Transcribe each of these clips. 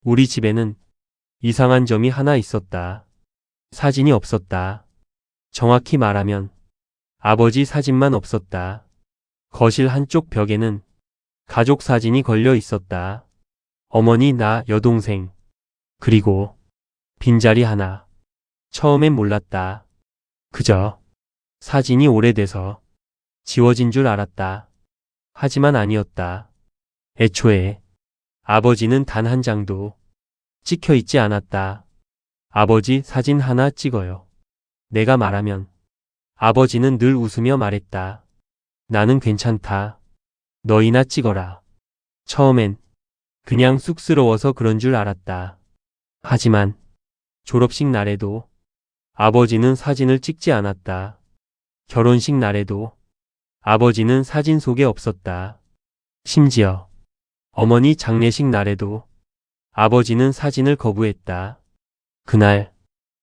우리 집에는 이상한 점이 하나 있었다. 사진이 없었다. 정확히 말하면 아버지 사진만 없었다. 거실 한쪽 벽에는 가족 사진이 걸려 있었다. 어머니, 나, 여동생. 그리고 빈자리 하나. 처음엔 몰랐다. 그저 사진이 오래돼서 지워진 줄 알았다. 하지만 아니었다. 애초에 아버지는 단 한 장도 찍혀 있지 않았다. 아버지 사진 하나 찍어요. 내가 말하면 아버지는 늘 웃으며 말했다. 나는 괜찮다. 너희나 찍어라. 처음엔 그냥 쑥스러워서 그런 줄 알았다. 하지만 졸업식 날에도 아버지는 사진을 찍지 않았다. 결혼식 날에도 아버지는 사진 속에 없었다. 심지어 어머니 장례식 날에도 아버지는 사진을 거부했다. 그날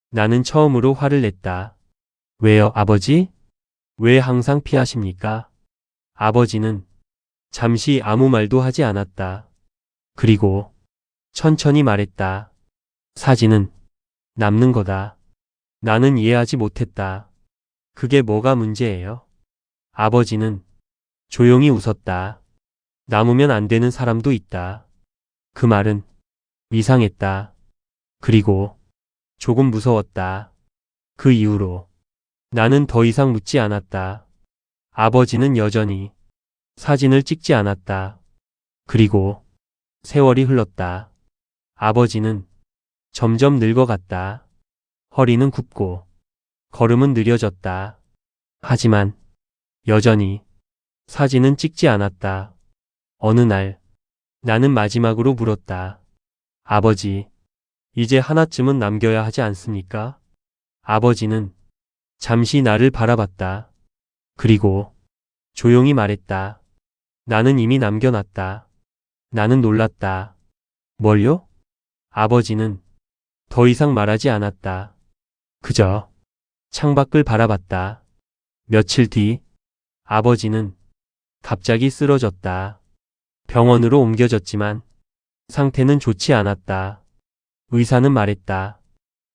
나는 처음으로 화를 냈다. 왜요, 아버지? 왜 항상 피하십니까? 아버지는 잠시 아무 말도 하지 않았다. 그리고 천천히 말했다. 사진은 남는 거다. 나는 이해하지 못했다. 그게 뭐가 문제예요? 아버지는 조용히 웃었다. 남으면 안 되는 사람도 있다. 그 말은 이상했다. 그리고 조금 무서웠다. 그 이후로 나는 더 이상 묻지 않았다. 아버지는 여전히 사진을 찍지 않았다. 그리고 세월이 흘렀다. 아버지는 점점 늙어갔다. 허리는 굽고 걸음은 느려졌다. 하지만 여전히 사진은 찍지 않았다. 어느 날 나는 마지막으로 물었다. 아버지, 이제 하나쯤은 남겨야 하지 않습니까? 아버지는 잠시 나를 바라봤다. 그리고 조용히 말했다. 나는 이미 남겨놨다. 나는 놀랐다. 뭘요? 아버지는 더 이상 말하지 않았다. 그저 창밖을 바라봤다. 며칠 뒤 아버지는 갑자기 쓰러졌다. 병원으로 옮겨졌지만 상태는 좋지 않았다. 의사는 말했다.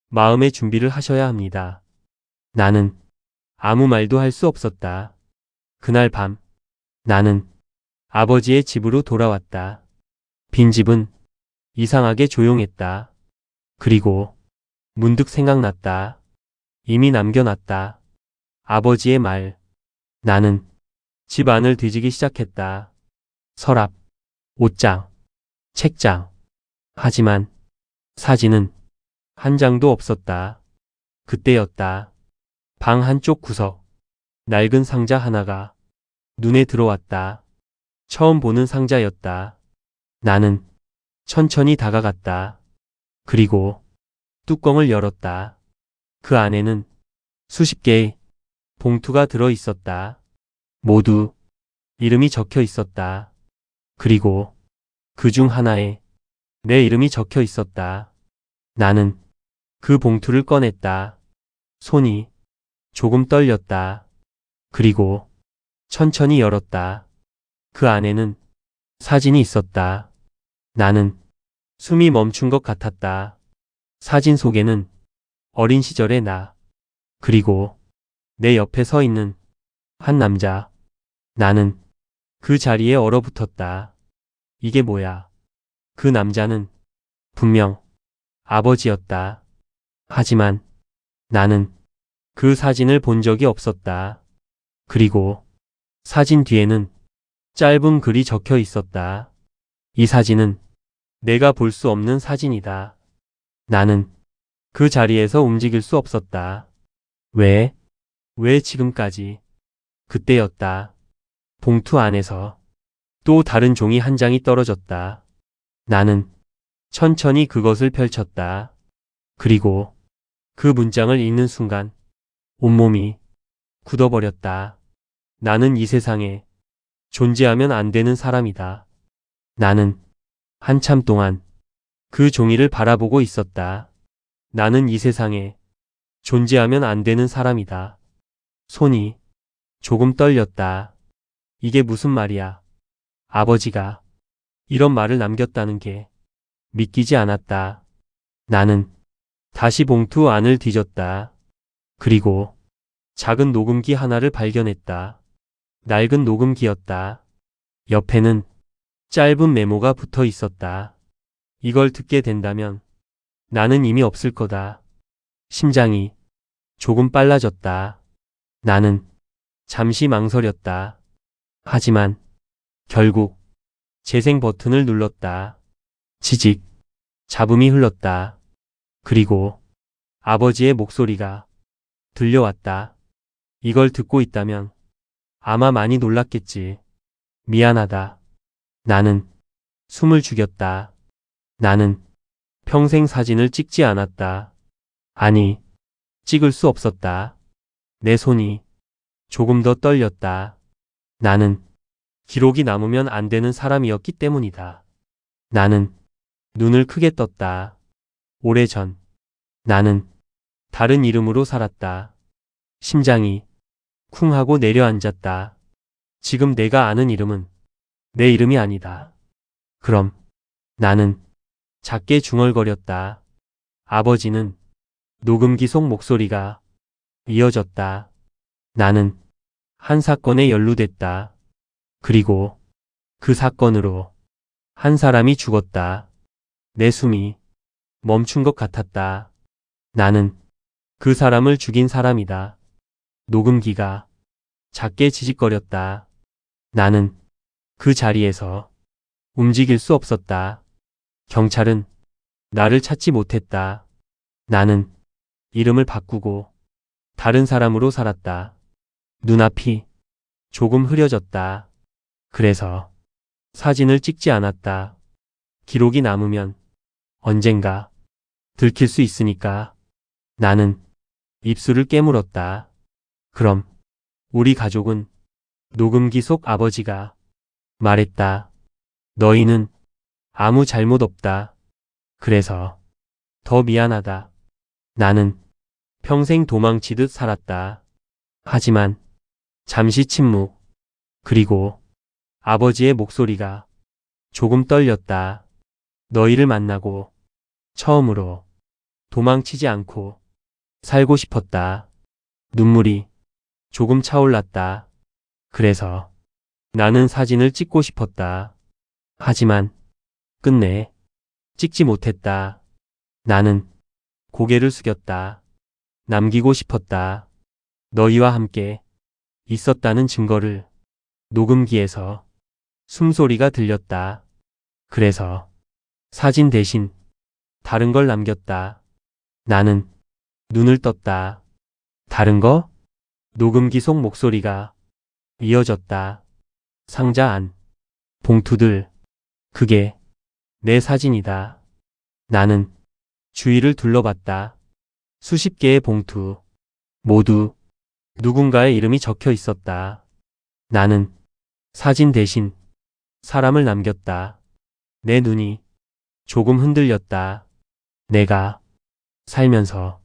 마음의 준비를 하셔야 합니다. 나는 아무 말도 할 수 없었다. 그날 밤 나는 아버지의 집으로 돌아왔다. 빈집은 이상하게 조용했다. 그리고 문득 생각났다. 이미 남겨놨다. 아버지의 말. 나는 집 안을 뒤지기 시작했다. 서랍, 옷장, 책장. 하지만 사진은 한 장도 없었다. 그때였다. 방 한쪽 구석. 낡은 상자 하나가 눈에 들어왔다. 처음 보는 상자였다. 나는 천천히 다가갔다. 그리고 뚜껑을 열었다. 그 안에는 수십 개의 봉투가 들어 있었다. 모두 이름이 적혀 있었다. 그리고 그 중 하나에 내 이름이 적혀 있었다. 나는 그 봉투를 꺼냈다. 손이 조금 떨렸다. 그리고 천천히 열었다. 그 안에는 사진이 있었다. 나는 숨이 멈춘 것 같았다. 사진 속에는 어린 시절의 나, 그리고 내 옆에 서 있는 한 남자. 나는 그 자리에 얼어붙었다. 이게 뭐야? 그 남자는 분명 아버지였다. 하지만 나는 그 사진을 본 적이 없었다. 그리고 사진 뒤에는 짧은 글이 적혀 있었다. 이 사진은 내가 볼 수 없는 사진이다. 나는 그 자리에서 움직일 수 없었다. 왜? 왜 지금까지? 그때였다. 봉투 안에서 또 다른 종이 한 장이 떨어졌다. 나는 천천히 그것을 펼쳤다. 그리고 그 문장을 읽는 순간 온몸이 굳어버렸다. 나는 이 세상에 존재하면 안 되는 사람이다. 나는 한참 동안 그 종이를 바라보고 있었다. 나는 이 세상에 존재하면 안 되는 사람이다. 손이 조금 떨렸다. 이게 무슨 말이야? 아버지가 이런 말을 남겼다는 게 믿기지 않았다. 나는 다시 봉투 안을 뒤졌다. 그리고 작은 녹음기 하나를 발견했다. 낡은 녹음기였다. 옆에는 짧은 메모가 붙어 있었다. 이걸 듣게 된다면 나는 이미 없을 거다. 심장이 조금 빨라졌다. 나는 잠시 망설였다. 하지만 결국 재생 버튼을 눌렀다. 지직, 잡음이 흘렀다. 그리고 아버지의 목소리가 들려왔다. 이걸 듣고 있다면 아마 많이 놀랐겠지. 미안하다. 나는 숨을 죽였다. 나는 평생 사진을 찍지 않았다. 아니, 찍을 수 없었다. 내 손이 조금 더 떨렸다. 나는 기록이 남으면 안 되는 사람이었기 때문이다. 나는 눈을 크게 떴다. 오래전 나는 다른 이름으로 살았다. 심장이 쿵 하고 내려앉았다. 지금 내가 아는 이름은 내 이름이 아니다. 그럼 나는 작게 중얼거렸다. 아버지는 녹음기 속 목소리가 이어졌다. 나는 한 사건에 연루됐다. 그리고 그 사건으로 한 사람이 죽었다. 내 숨이 멈춘 것 같았다. 나는 그 사람을 죽인 사람이다. 녹음기가 작게 지직거렸다. 나는 그 자리에서 움직일 수 없었다. 경찰은 나를 찾지 못했다. 나는 이름을 바꾸고 다른 사람으로 살았다. 눈앞이 조금 흐려졌다. 그래서 사진을 찍지 않았다. 기록이 남으면 언젠가 들킬 수 있으니까. 나는 입술을 깨물었다. 그럼 우리 가족은 녹음기 속 아버지가 말했다. 너희는 아무 잘못 없다. 그래서 더 미안하다. 나는 평생 도망치듯 살았다. 하지만 잠시 침묵. 그리고 아버지의 목소리가 조금 떨렸다. 너희를 만나고 처음으로 도망치지 않고 살고 싶었다. 눈물이 조금 차올랐다. 그래서 나는 사진을 찍고 싶었다. 하지만 끝내 찍지 못했다. 나는 고개를 숙였다. 남기고 싶었다. 너희와 함께 있었다는 증거를. 녹음기에서 숨소리가 들렸다. 그래서 사진 대신 다른 걸 남겼다. 나는 눈을 떴다. 다른 거? 녹음기 속 목소리가 이어졌다. 상자 안, 봉투들. 그게 내 사진이다. 나는 주위를 둘러봤다. 수십 개의 봉투. 모두 누군가의 이름이 적혀 있었다. 나는 사진 대신 사람을 남겼다. 내 눈이 조금 흔들렸다. 내가 살면서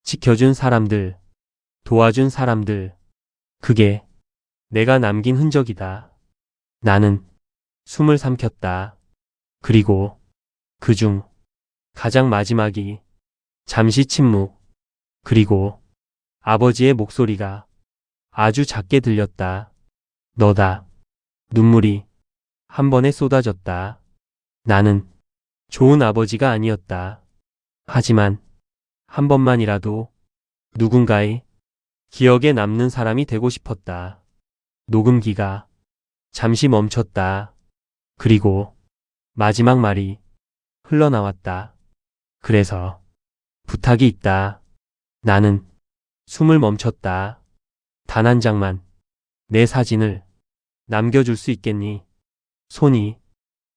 지켜준 사람들, 도와준 사람들. 그게 내가 남긴 흔적이다. 나는 숨을 삼켰다. 그리고 그중 가장 마지막이 잠시 침묵. 그리고 아버지의 목소리가 아주 작게 들렸다. 너다. 눈물이 한 번에 쏟아졌다. 나는 좋은 아버지가 아니었다. 하지만 한 번만이라도 누군가의 기억에 남는 사람이 되고 싶었다. 녹음기가 잠시 멈췄다. 그리고 마지막 말이 흘러나왔다. 그래서 부탁이 있다. 나는 숨을 멈췄다. 단 한 장만 내 사진을 남겨줄 수 있겠니? 손이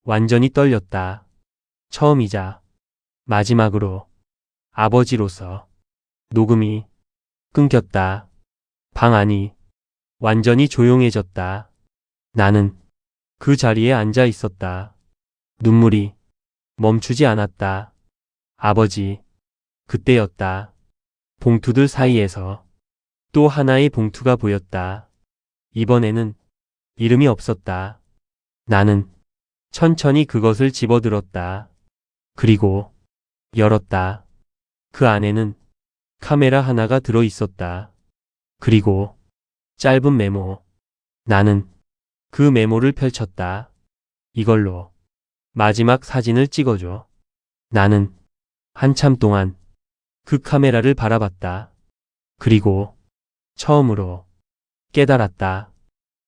완전히 떨렸다. 처음이자 마지막으로 아버지로서. 녹음이 끊겼다. 방 안이 완전히 조용해졌다. 나는 그 자리에 앉아 있었다. 눈물이 멈추지 않았다. 아버지, 그때였다. 봉투들 사이에서 또 하나의 봉투가 보였다. 이번에는 이름이 없었다. 나는 천천히 그것을 집어들었다. 그리고 열었다. 그 안에는 카메라 하나가 들어 있었다. 그리고 짧은 메모. 나는 그 메모를 펼쳤다. 이걸로 마지막 사진을 찍어줘. 나는 한참 동안 그 카메라를 바라봤다. 그리고 처음으로 깨달았다.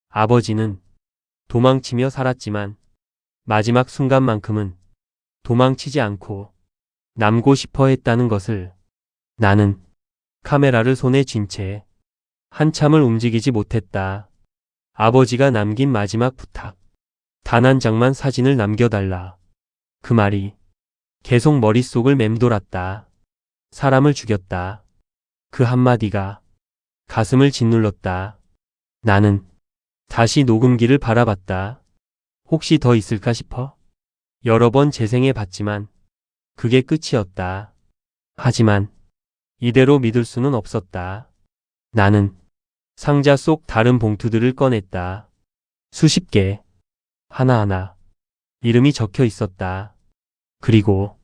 아버지는 도망치며 살았지만 마지막 순간만큼은 도망치지 않고 남고 싶어 했다는 것을. 나는 카메라를 손에 쥔 채 한참을 움직이지 못했다. 아버지가 남긴 마지막 부탁. 단 한 장만 사진을 남겨달라. 그 말이 계속 머릿속을 맴돌았다. 사람을 죽였다. 그 한마디가 가슴을 짓눌렀다. 나는 다시 녹음기를 바라봤다. 혹시 더 있을까 싶어? 여러 번 재생해 봤지만 그게 끝이었다. 하지만 이대로 믿을 수는 없었다. 나는 상자 속 다른 봉투들을 꺼냈다. 수십 개, 하나하나 이름이 적혀 있었다. 그리고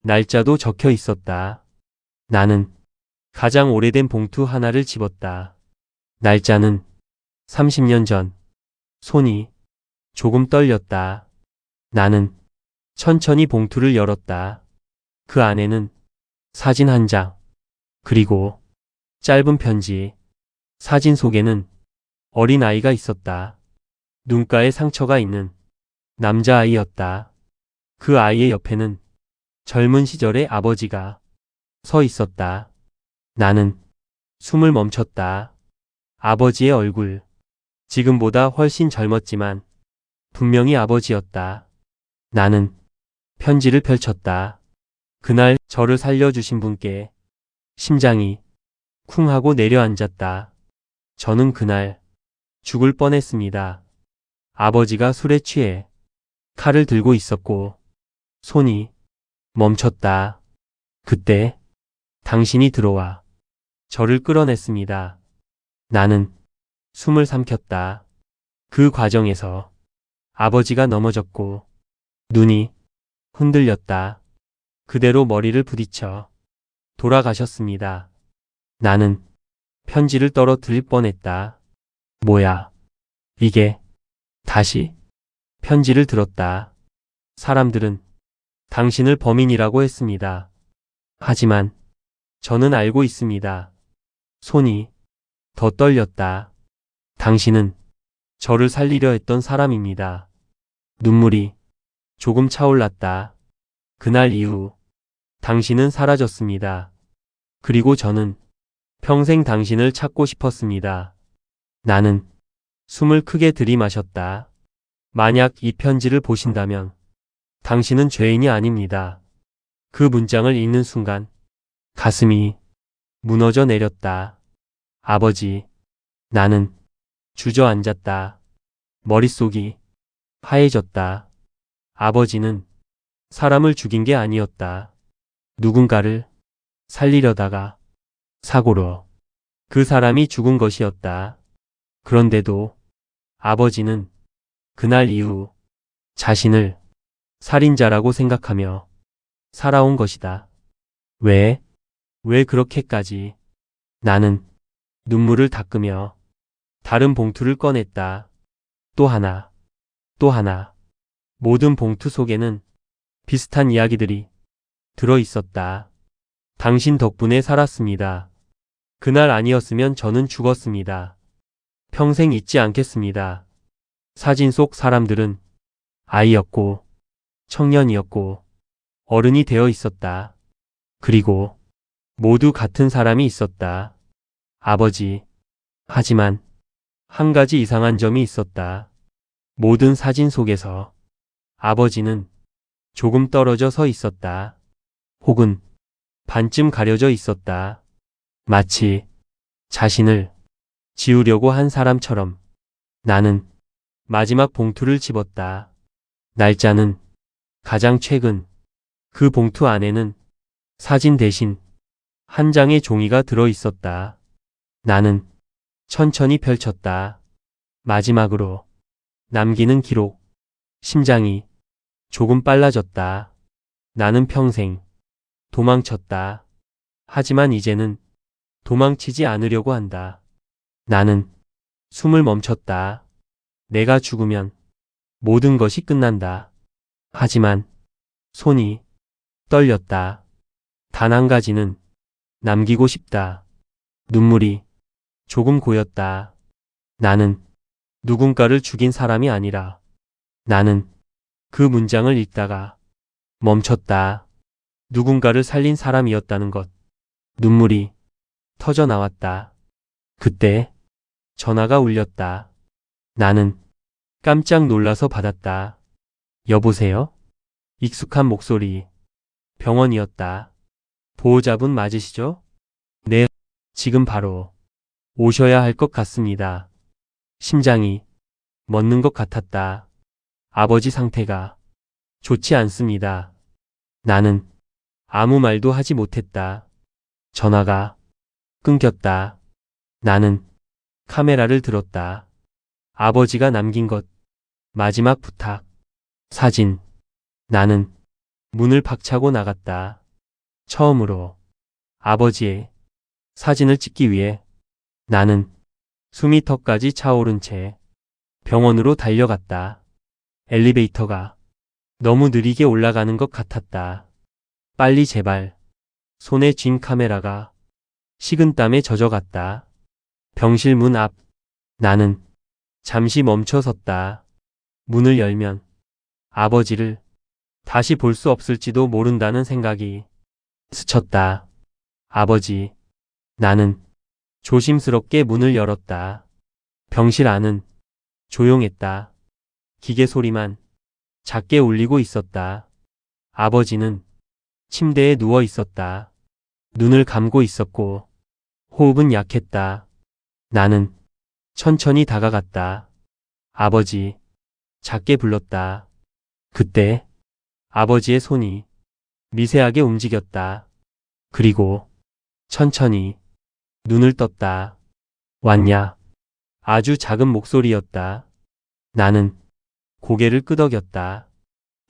날짜도 적혀 있었다. 나는 가장 오래된 봉투 하나를 집었다. 날짜는 30년 전. 손이 조금 떨렸다. 나는 천천히 봉투를 열었다. 그 안에는 사진 한 장, 그리고 짧은 편지. 사진 속에는 어린 아이가 있었다. 눈가에 상처가 있는 남자아이였다. 그 아이의 옆에는 젊은 시절의 아버지가 서 있었다. 나는 숨을 멈췄다. 아버지의 얼굴. 지금보다 훨씬 젊었지만 분명히 아버지였다. 나는 편지를 펼쳤다. 그날 저를 살려주신 분께. 심장이 쿵 하고 내려앉았다. 저는 그날 죽을 뻔했습니다. 아버지가 술에 취해 칼을 들고 있었고 손이 멈췄다. 그때 당신이 들어와 저를 끌어냈습니다. 나는 숨을 삼켰다. 그 과정에서 아버지가 넘어졌고 눈이 흔들렸다. 그대로 머리를 부딪혀 돌아가셨습니다. 나는 편지를 떨어뜨릴 뻔했다. 뭐야, 이게. 다시 편지를 들었다. 사람들은 당신을 범인이라고 했습니다. 하지만 저는 알고 있습니다. 손이 더 떨렸다. 당신은 저를 살리려 했던 사람입니다. 눈물이 조금 차올랐다. 그날 이후 당신은 사라졌습니다. 그리고 저는 평생 당신을 찾고 싶었습니다. 나는 숨을 크게 들이마셨다. 만약 이 편지를 보신다면 당신은 죄인이 아닙니다. 그 문장을 읽는 순간 가슴이 무너져 내렸다. 아버지, 나는 주저앉았다. 머릿속이 하얘졌다. 아버지는 사람을 죽인 게 아니었다. 누군가를 살리려다가 사고로 그 사람이 죽은 것이었다. 그런데도 아버지는 그날 이후 자신을 살인자라고 생각하며 살아온 것이다. 왜 그렇게까지? 나는 눈물을 닦으며 다른 봉투를 꺼냈다. 또 하나, 또 하나. 모든 봉투 속에는 비슷한 이야기들이 들어 있었다. 당신 덕분에 살았습니다. 그날 아니었으면 저는 죽었습니다. 평생 잊지 않겠습니다. 사진 속 사람들은 아이였고, 청년이었고, 어른이 되어 있었다. 그리고 모두 같은 사람이 있었다. 아버지. 하지만 한 가지 이상한 점이 있었다. 모든 사진 속에서 아버지는 조금 떨어져 서 있었다. 혹은 반쯤 가려져 있었다. 마치 자신을 지우려고 한 사람처럼. 나는 마지막 봉투를 집었다. 날짜는 가장 최근. 그 봉투 안에는 사진 대신 한 장의 종이가 들어 있었다. 나는 천천히 펼쳤다. 마지막으로 남기는 기록. 심장이 조금 빨라졌다. 나는 평생 도망쳤다. 하지만 이제는 도망치지 않으려고 한다. 나는 숨을 멈췄다. 내가 죽으면 모든 것이 끝난다. 하지만 손이 떨렸다. 단 한 가지는 남기고 싶다. 눈물이 조금 고였다. 나는 누군가를 죽인 사람이 아니라 나는 그 문장을 읽다가 멈췄다. 누군가를 살린 사람이었다는 것. 눈물이 터져 나왔다. 그때 전화가 울렸다. 나는 깜짝 놀라서 받았다. 여보세요? 익숙한 목소리. 병원이었다. 보호자분 맞으시죠? 네, 지금 바로 오셔야 할 것 같습니다. 심장이 멎는 것 같았다. 아버지 상태가 좋지 않습니다. 나는 아무 말도 하지 못했다. 전화가 끊겼다. 나는 카메라를 들었다. 아버지가 남긴 것. 마지막 부탁. 사진. 나는 문을 박차고 나갔다. 처음으로 아버지의 사진을 찍기 위해 나는 숨이 턱까지 차오른 채 병원으로 달려갔다. 엘리베이터가 너무 느리게 올라가는 것 같았다. 빨리 제발. 손에 쥔 카메라가 식은땀에 젖어갔다. 병실 문 앞. 나는 잠시 멈춰 섰다. 문을 열면 아버지를 다시 볼 수 없을지도 모른다는 생각이 스쳤다. 아버지. 나는 조심스럽게 문을 열었다. 병실 안은 조용했다. 기계 소리만 작게 울리고 있었다. 아버지는 침대에 누워 있었다. 눈을 감고 있었고 호흡은 약했다. 나는 천천히 다가갔다. 아버지. 작게 불렀다. 그때 아버지의 손이 미세하게 움직였다. 그리고 천천히 눈을 떴다. 왔냐? 아주 작은 목소리였다. 나는 고개를 끄덕였다.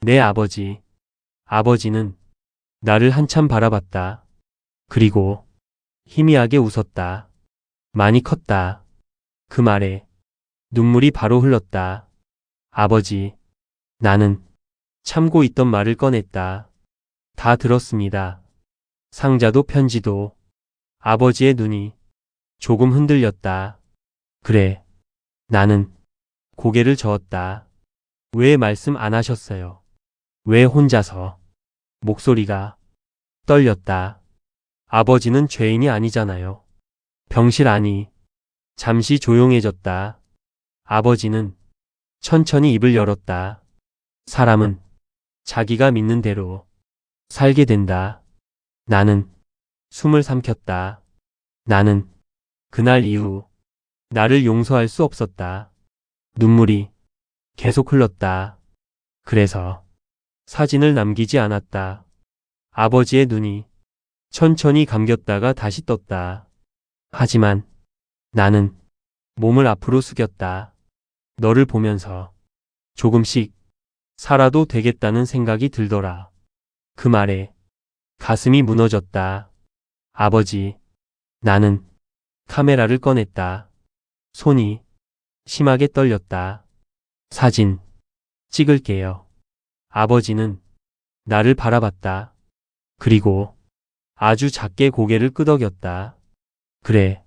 네, 아버지. 아버지는 나를 한참 바라봤다. 그리고 희미하게 웃었다. 많이 컸다. 그 말에 눈물이 바로 흘렀다. 아버지. 나는 참고 있던 말을 꺼냈다. 다 들었습니다. 상자도 편지도. 아버지의 눈이 조금 흔들렸다. 그래. 나는 고개를 저었다. 왜 말씀 안 하셨어요? 왜 혼자서? 목소리가 떨렸다. 아버지는 죄인이 아니잖아요. 병실 안이 잠시 조용해졌다. 아버지는 천천히 입을 열었다. 사람은 자기가 믿는 대로 살게 된다. 나는 숨을 삼켰다. 나는 그날 이후 나를 용서할 수 없었다. 눈물이 계속 흘렀다. 그래서 사진을 남기지 않았다. 아버지의 눈이 천천히 감겼다가 다시 떴다. 하지만 나는 몸을 앞으로 숙였다. 너를 보면서 조금씩 살아도 되겠다는 생각이 들더라. 그 말에 가슴이 무너졌다. 아버지. 나는 카메라를 꺼냈다. 손이 심하게 떨렸다. 사진 찍을게요. 아버지는 나를 바라봤다. 그리고 아주 작게 고개를 끄덕였다. 그래.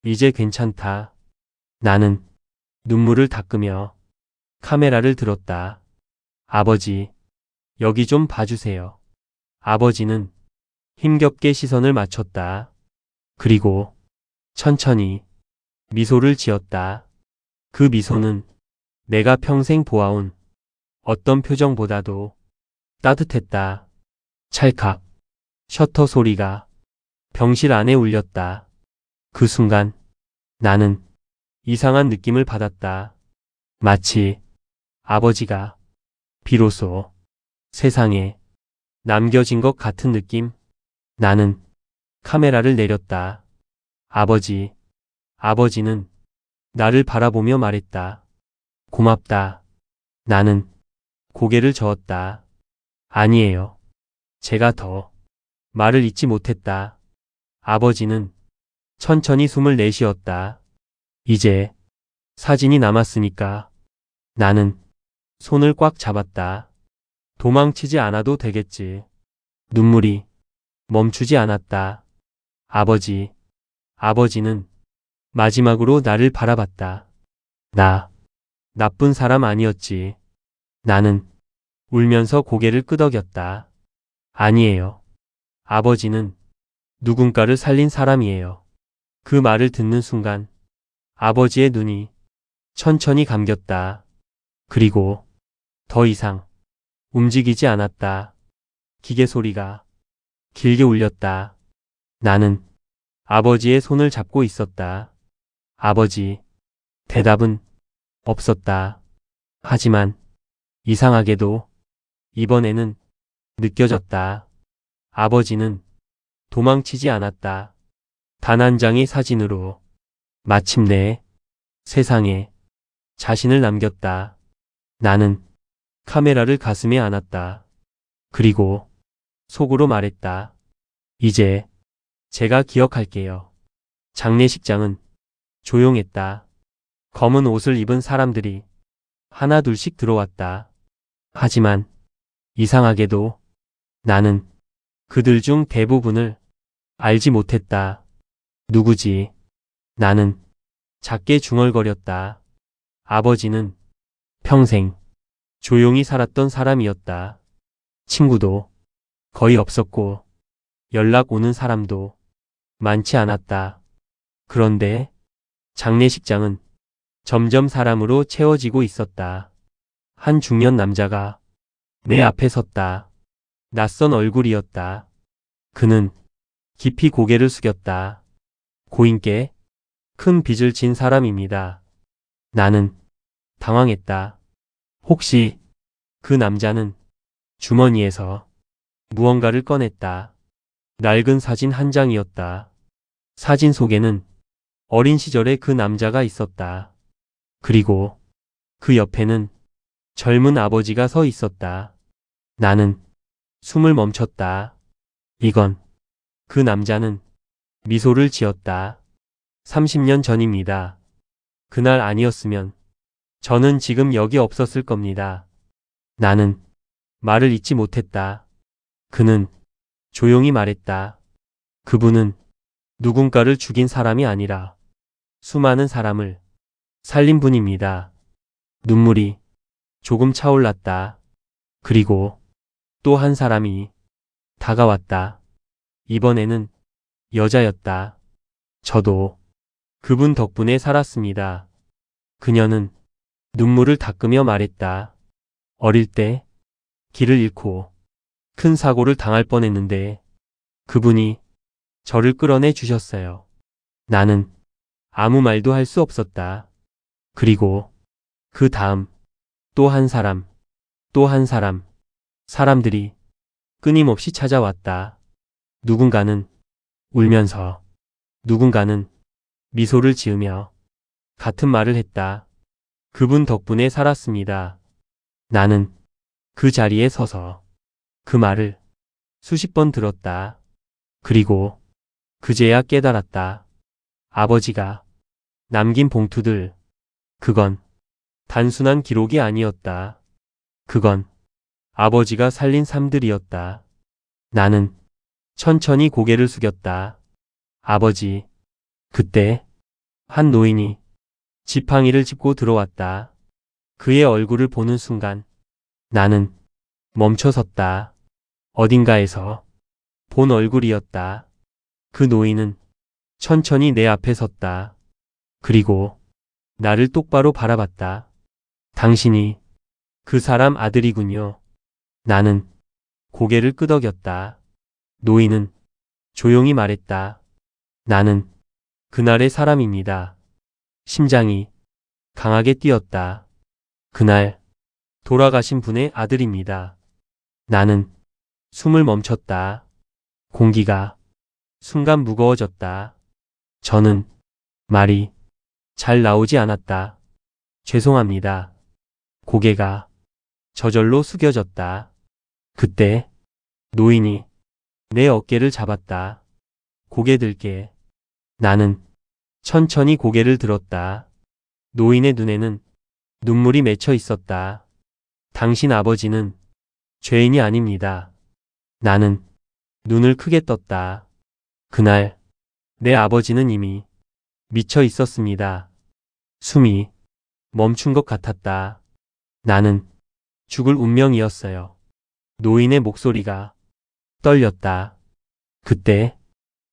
이제 괜찮다. 나는 눈물을 닦으며 카메라를 들었다. 아버지. 여기 좀 봐주세요. 아버지는 힘겹게 시선을 맞췄다. 그리고 천천히 미소를 지었다. 그 미소는 내가 평생 보아온 어떤 표정보다도 따뜻했다. 찰칵. 셔터 소리가 병실 안에 울렸다. 그 순간 나는 이상한 느낌을 받았다. 마치 아버지가 비로소 세상에 남겨진 것 같은 느낌. 나는 카메라를 내렸다. 아버지. 아버지는 나를 바라보며 말했다. 고맙다. 나는 고개를 저었다. 아니에요. 제가 더 말을 잇지 못했다. 아버지는 천천히 숨을 내쉬었다. 이제 사진이 남았으니까. 나는 손을 꽉 잡았다. 도망치지 않아도 되겠지. 눈물이 멈추지 않았다. 아버지는 마지막으로 나를 바라봤다. 나 나쁜 사람 아니었지. 나는 울면서 고개를 끄덕였다. 아니에요. 아버지는 누군가를 살린 사람이에요. 그 말을 듣는 순간 아버지의 눈이 천천히 감겼다. 그리고 더 이상 움직이지 않았다. 기계 소리가 길게 울렸다. 나는 아버지의 손을 잡고 있었다. 아버지, 대답은 없었다. 하지만 이상하게도 이번에는 느껴졌다. 아버지는 도망치지 않았다. 단 한 장의 사진으로 마침내 세상에 자신을 남겼다. 나는 카메라를 가슴에 안았다. 그리고 속으로 말했다. 이제 제가 기억할게요. 장례식장은 조용했다. 검은 옷을 입은 사람들이 하나 둘씩 들어왔다. 하지만 이상하게도 나는 그들 중 대부분을 알지 못했다. 누구지? 나는 작게 중얼거렸다. 아버지는 평생 조용히 살았던 사람이었다. 친구도 거의 없었고 연락 오는 사람도 많지 않았다. 그런데 장례식장은 점점 사람으로 채워지고 있었다. 한 중년 남자가 내 앞에 섰다. 낯선 얼굴이었다. 그는 깊이 고개를 숙였다. 고인께 큰 빚을 진 사람입니다. 나는 당황했다. 혹시 그 남자는 주머니에서 무언가를 꺼냈다. 낡은 사진 한 장이었다. 사진 속에는 어린 시절의 그 남자가 있었다. 그리고 그 옆에는 젊은 아버지가 서 있었다. 나는 숨을 멈췄다. 그 남자는 미소를 지었다. 30년 전입니다. 그날 아니었으면 저는 지금 여기 없었을 겁니다. 나는 말을 잇지 못했다. 그는 조용히 말했다. 그분은 누군가를 죽인 사람이 아니라 수많은 사람을 살린 분입니다. 눈물이 조금 차올랐다. 그리고 또 한 사람이 다가왔다. 이번에는 여자였다. 저도 그분 덕분에 살았습니다. 그녀는 눈물을 닦으며 말했다. 어릴 때 길을 잃고 큰 사고를 당할 뻔했는데 그분이 저를 끌어내 주셨어요. 나는 아무 말도 할 수 없었다. 그리고 그 다음 또 한 사람, 또 한 사람, 사람들이 끊임없이 찾아왔다. 누군가는 울면서, 누군가는 미소를 지으며 같은 말을 했다. 그분 덕분에 살았습니다. 나는 그 자리에 서서 그 말을 수십 번 들었다. 그리고 그제야 깨달았다. 아버지가 남긴 봉투들, 그건 단순한 기록이 아니었다. 그건 아버지가 살린 삶들이었다. 나는 천천히 고개를 숙였다. 아버지, 그때 한 노인이 지팡이를 짚고 들어왔다. 그의 얼굴을 보는 순간 나는 멈춰섰다. 어딘가에서 본 얼굴이었다. 그 노인은 천천히 내 앞에 섰다. 그리고 나를 똑바로 바라봤다. 당신이 그 사람 아들이군요. 나는 고개를 끄덕였다. 노인은 조용히 말했다. 나는 그날의 사람입니다. 심장이 강하게 뛰었다. 그날 돌아가신 분의 아들입니다. 나는 숨을 멈췄다. 공기가 순간 무거워졌다. 저는 말이 잘 나오지 않았다. 죄송합니다. 고개가 저절로 숙여졌다. 그때 노인이 내 어깨를 잡았다. 고개 들게. 나는 천천히 고개를 들었다. 노인의 눈에는 눈물이 맺혀 있었다. 당신 아버지는 죄인이 아닙니다. 나는 눈을 크게 떴다. 그날 내 아버지는 이미 미쳐 있었습니다. 숨이 멈춘 것 같았다. 나는 죽을 운명이었어요. 노인의 목소리가 떨렸다. 그때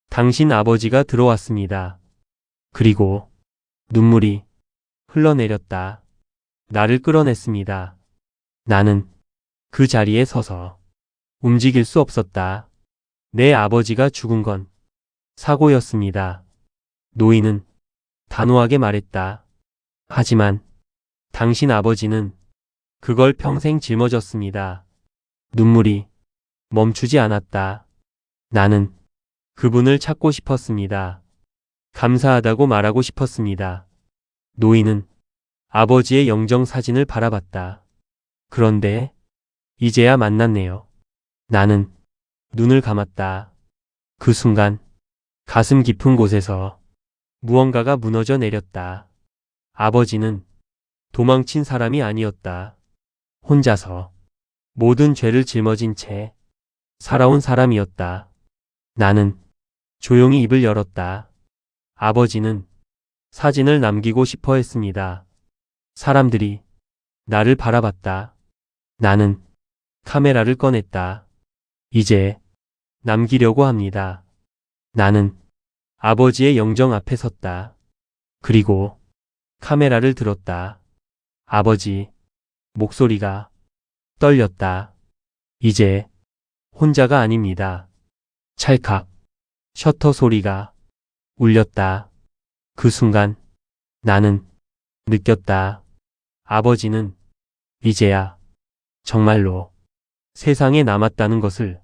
당신 아버지가 들어왔습니다. 그리고 눈물이 흘러내렸다. 나를 끌어냈습니다. 나는 그 자리에 서서 움직일 수 없었다. 내 아버지가 죽은 건 사고였습니다. 노인은 단호하게 말했다. 하지만 당신 아버지는 그걸 평생 짊어졌습니다. 눈물이 멈추지 않았다. 나는 그분을 찾고 싶었습니다. 감사하다고 말하고 싶었습니다. 노인은 아버지의 영정 사진을 바라봤다. 그런데 이제야 만났네요. 나는 눈을 감았다. 그 순간 가슴 깊은 곳에서 무언가가 무너져 내렸다. 아버지는 도망친 사람이 아니었다. 혼자서 모든 죄를 짊어진 채 살아온 사람이었다. 나는 조용히 입을 열었다. 아버지는 사진을 남기고 싶어 했습니다. 사람들이 나를 바라봤다. 나는 카메라를 꺼냈다. 이제 남기려고 합니다. 나는 아버지의 영정 앞에 섰다. 그리고 카메라를 들었다. 아버지, 목소리가 떨렸다. 이제 혼자가 아닙니다. 찰칵, 셔터 소리가 울렸다. 그 순간 나는 느꼈다. 아버지는 이제야 정말로 세상에 남았다는 것을.